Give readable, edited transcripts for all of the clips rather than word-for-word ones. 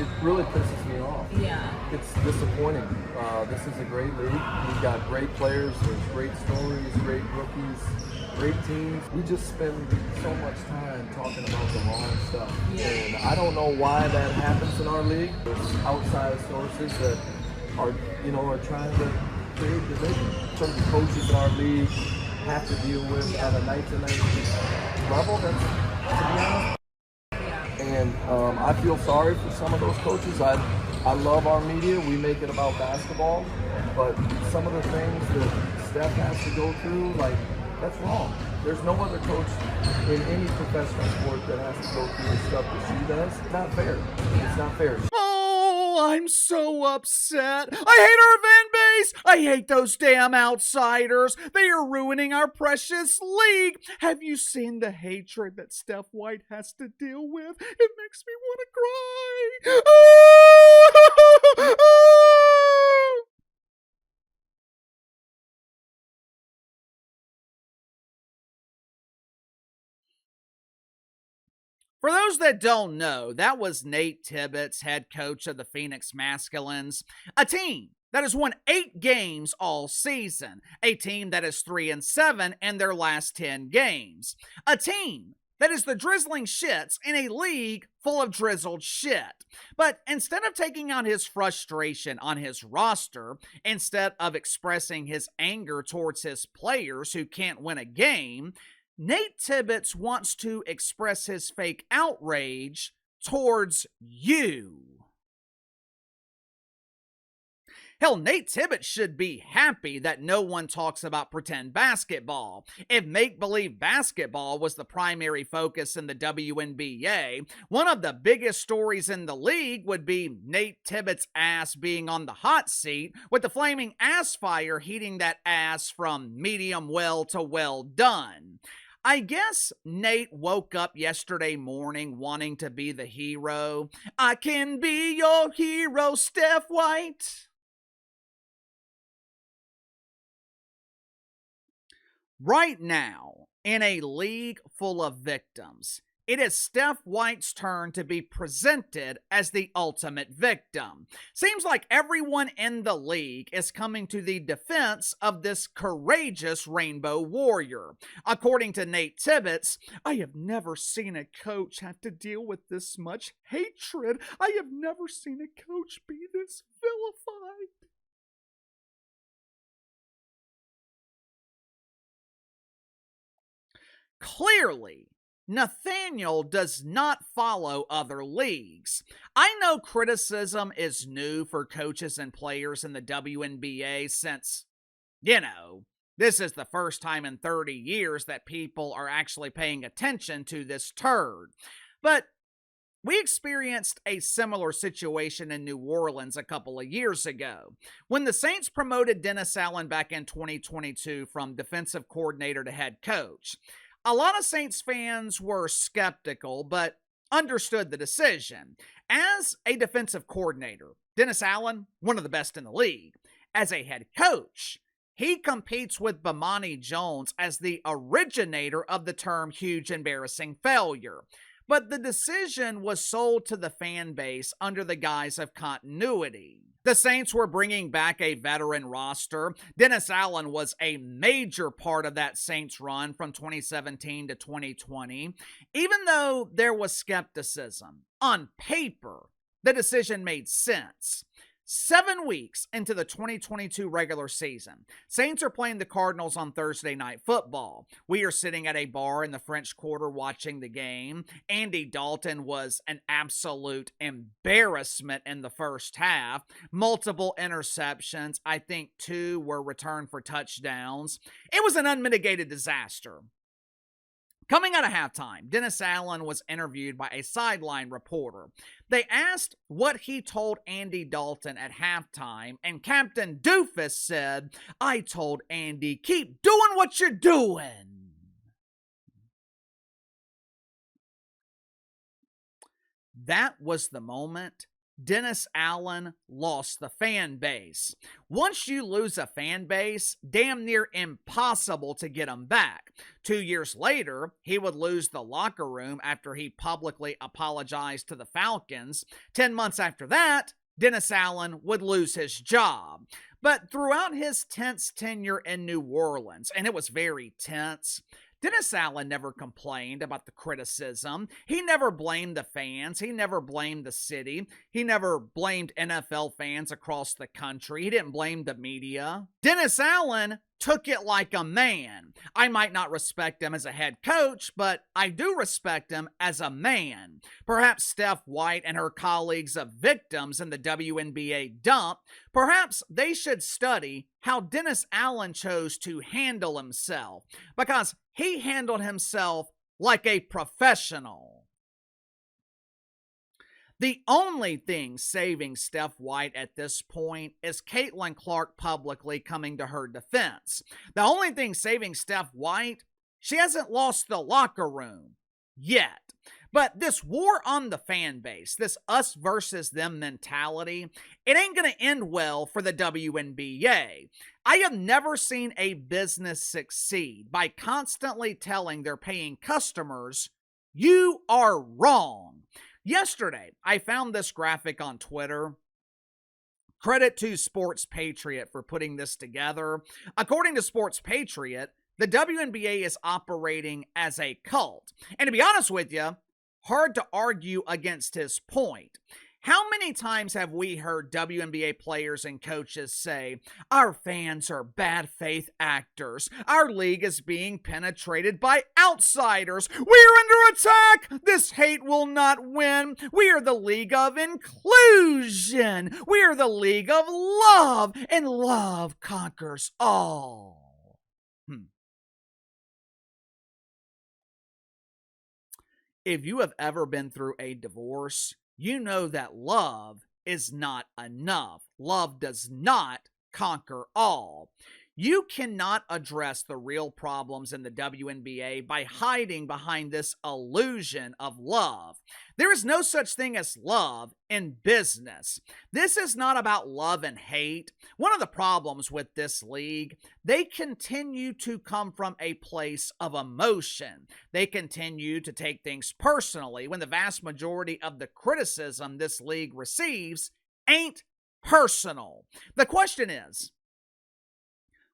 it really pisses me off. Yeah. It's disappointing. This is a great league. We've got great players. There's great stories, great rookies, great teams. We just spend so much time talking about the wrong stuff. Yeah. And I don't know why that happens in our league. There's outside sources that are trying to create division. Some of the coaches in our league have to deal with at a night-to-night level. That's, to be honest. And I feel sorry for some of those coaches. I love our media. We make it about basketball. But some of the things that Steph has to go through, like, that's wrong. There's no other coach in any professional sport that has to go through the stuff that she does. It's not fair. It's not fair. Oh, I'm so upset. I hate our fan base. I hate those damn outsiders. They are ruining our precious league. Have you seen the hatred that Steph White has to deal with? It makes me want to cry. For those that don't know, that was Nate Tibbets, head coach of the Phoenix Masculines, a team that has won 8 games all season, a team that is 3-7 in their last 10 games, a team that is the drizzling shits in a league full of drizzled shit. But instead of taking out his frustration on his roster, instead of expressing his anger towards his players who can't win a game, Nate Tibbets wants to express his fake outrage towards you. Hell, Nate Tibbets should be happy that no one talks about pretend basketball. If make-believe basketball was the primary focus in the WNBA, one of the biggest stories in the league would be Nate Tibbets' ass being on the hot seat, with the flaming ass fire heating that ass from medium well to well done. I guess Nate woke up yesterday morning wanting to be the hero. I can be your hero, Steph White. Right now, in a league full of victims, it is Steph White's turn to be presented as the ultimate victim. Seems like everyone in the league is coming to the defense of this courageous Rainbow Warrior. According to Nate Tibbets, I have never seen a coach have to deal with this much hatred. I have never seen a coach be this vilified. Clearly, Nathaniel does not follow other leagues. I know criticism is new for coaches and players in the WNBA since, this is the first time in 30 years that people are actually paying attention to this turd. But we experienced a similar situation in New Orleans a couple of years ago, when the Saints promoted Dennis Allen back in 2022 from defensive coordinator to head coach. A lot of Saints fans were skeptical, but understood the decision. As a defensive coordinator, Dennis Allen, one of the best in the league. As a head coach, he competes with Bomani Jones as the originator of the term huge embarrassing failure. But the decision was sold to the fan base under the guise of continuity. The Saints were bringing back a veteran roster. Dennis Allen was a major part of that Saints run from 2017 to 2020. Even though there was skepticism, on paper, the decision made sense. 7 weeks into the 2022 regular season, Saints are playing the Cardinals on Thursday Night Football. We are sitting at a bar in the French Quarter watching the game. Andy Dalton was an absolute embarrassment in the first half. Multiple interceptions. I think 2 were returned for touchdowns. It was an unmitigated disaster. Coming out of halftime, Dennis Allen was interviewed by a sideline reporter. They asked what he told Andy Dalton at halftime, and Captain Doofus said, "I told Andy, keep doing what you're doing." That was the moment Dennis Allen lost the fan base. Once you lose a fan base, damn near impossible to get them back. 2 years later, he would lose the locker room after he publicly apologized to the Falcons. 10 months after that, Dennis Allen would lose his job. But throughout his tense tenure in New Orleans, and it was very tense, Dennis Allen never complained about the criticism. He never blamed the fans. He never blamed the city. He never blamed NFL fans across the country. He didn't blame the media. Dennis Allen took it like a man. I might not respect him as a head coach, but I do respect him as a man. Perhaps Steph White and her colleagues of victims in the WNBA dump, perhaps they should study how Dennis Allen chose to handle himself, because he handled himself like a professional. The only thing saving Steph White at this point is Caitlin Clark publicly coming to her defense. The only thing saving Steph White, she hasn't lost the locker room yet. But this war on the fan base, this us versus them mentality, it ain't going to end well for the WNBA. I have never seen a business succeed by constantly telling their paying customers, you are wrong. Yesterday, I found this graphic on Twitter. Credit to Sports Patriot for putting this together. According to Sports Patriot, the WNBA is operating as a cult. And to be honest with you, hard to argue against his point. How many times have we heard WNBA players and coaches say, our fans are bad faith actors. Our league is being penetrated by outsiders. We are under attack. This hate will not win. We are the league of inclusion. We are the league of love, and love conquers all. If you have ever been through a divorce, you know that love is not enough. Love does not conquer all. You cannot address the real problems in the WNBA by hiding behind this illusion of love. There is no such thing as love in business. This is not about love and hate. One of the problems with this league, they continue to come from a place of emotion. They continue to take things personally when the vast majority of the criticism this league receives ain't personal. The question is,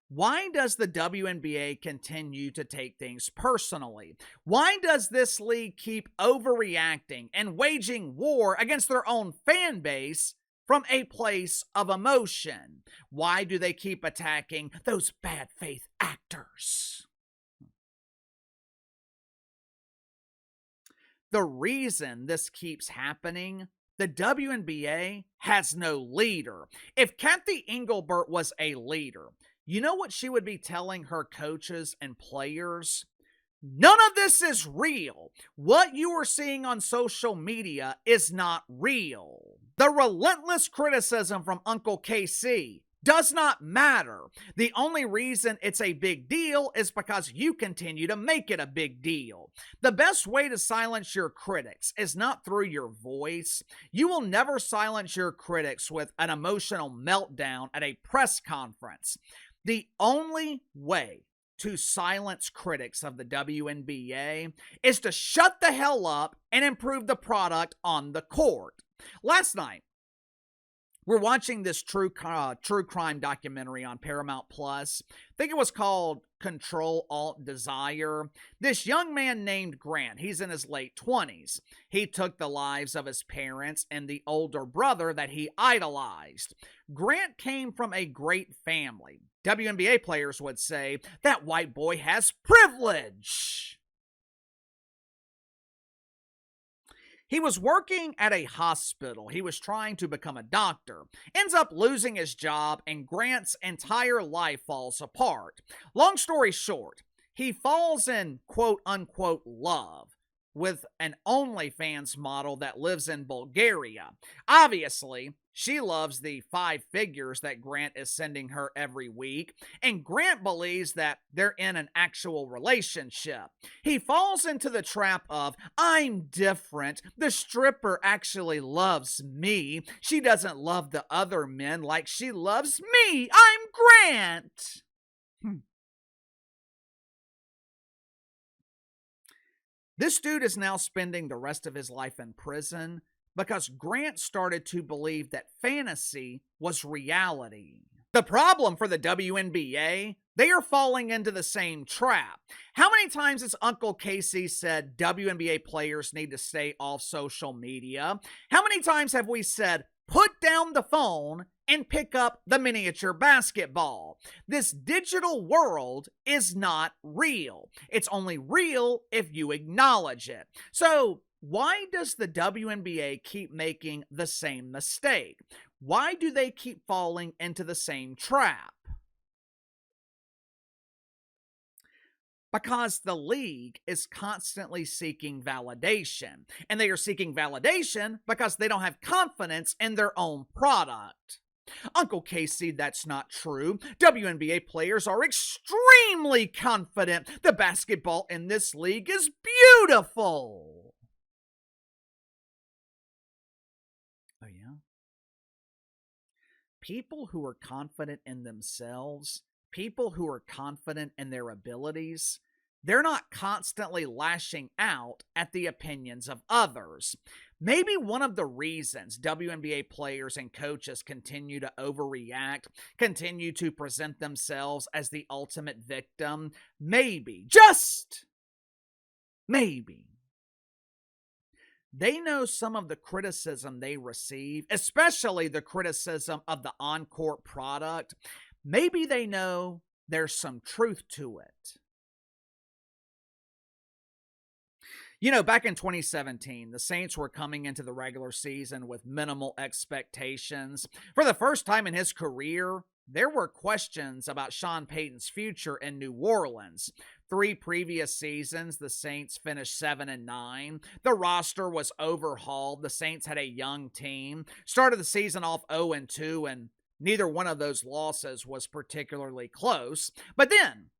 why does the WNBA continue to take things personally? Why does this league keep overreacting and waging war against their own fan base from a place of emotion? Why do they keep attacking those bad faith actors? The reason this keeps happening, the WNBA has no leader. If Kathy Engelbert was a leader, you know what she would be telling her coaches and players? None of this is real. What you are seeing on social media is not real. The relentless criticism from Uncle KC does not matter. The only reason it's a big deal is because you continue to make it a big deal. The best way to silence your critics is not through your voice. You will never silence your critics with an emotional meltdown at a press conference. The only way to silence critics of the WNBA is to shut the hell up and improve the product on the court. Last night, we're watching this true crime documentary on Paramount Plus. I think it was called Control Alt Desire. This young man named Grant, he's in his late 20s. He took the lives of his parents and the older brother that he idolized. Grant came from a great family. WNBA players would say, that white boy has privilege. He was working at a hospital. He was trying to become a doctor. Ends up losing his job, and Grant's entire life falls apart. Long story short, he falls in quote-unquote love with an OnlyFans model that lives in Bulgaria. Obviously, she loves the 5 figures that Grant is sending her every week, and Grant believes that they're in an actual relationship. He falls into the trap of, I'm different. The stripper actually loves me. She doesn't love the other men like she loves me. I'm Grant. This dude is now spending the rest of his life in prison because Grant started to believe that fantasy was reality. The problem for the WNBA, they are falling into the same trap. How many times has Uncle Casey said WNBA players need to stay off social media? How many times have we said, put down the phone and pick up the miniature basketball? This digital world is not real. It's only real if you acknowledge it. So, why does the WNBA keep making the same mistake? Why do they keep falling into the same trap? Because the league is constantly seeking validation. And they are seeking validation because they don't have confidence in their own product. Uncle Casey, that's not true. WNBA players are extremely confident. The basketball in this league is beautiful. Oh, yeah? People who are confident in themselves, people who are confident in their abilities, they're not constantly lashing out at the opinions of others. Maybe one of the reasons WNBA players and coaches continue to overreact, continue to present themselves as the ultimate victim, maybe, just maybe, they know some of the criticism they receive, especially the criticism of the on-court product. Maybe they know there's some truth to it. You know, back in 2017, the Saints were coming into the regular season with minimal expectations. For the first time in his career, there were questions about Sean Payton's future in New Orleans. 3 previous seasons, the Saints finished 7-9. The roster was overhauled. The Saints had a young team. Started the season off 0-2, and neither one of those losses was particularly close. But then,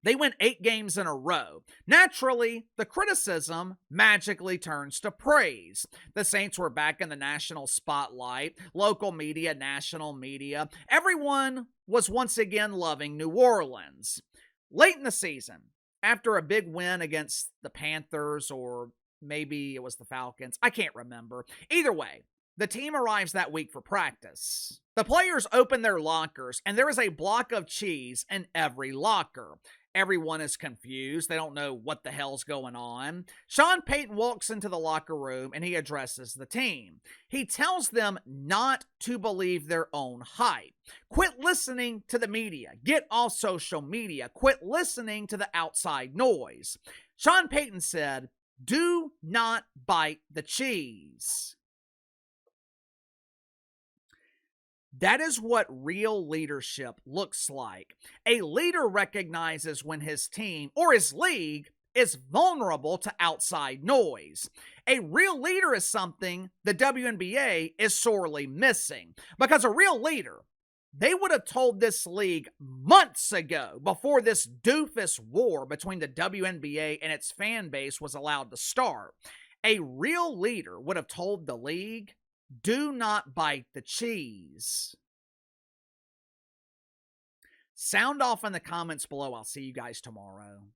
they went 8 games in a row. Naturally, the criticism magically turns to praise. The Saints were back in the national spotlight, local media, national media. Everyone was once again loving New Orleans. Late in the season, after a big win against the Panthers, or maybe it was the Falcons, I can't remember. Either way, the team arrives that week for practice. The players open their lockers, and there is a block of cheese in every locker. Everyone is confused. They don't know what the hell's going on. Sean Payton walks into the locker room and he addresses the team. He tells them not to believe their own hype. Quit listening to the media. Get off social media. Quit listening to the outside noise. Sean Payton said, "Do not bite the cheese." That is what real leadership looks like. A leader recognizes when his team or his league is vulnerable to outside noise. A real leader is something the WNBA is sorely missing, because a real leader, they would have told this league months ago, before this doofus war between the WNBA and its fan base was allowed to start. A real leader would have told the league, do not bite the cheese. Sound off in the comments below. I'll see you guys tomorrow.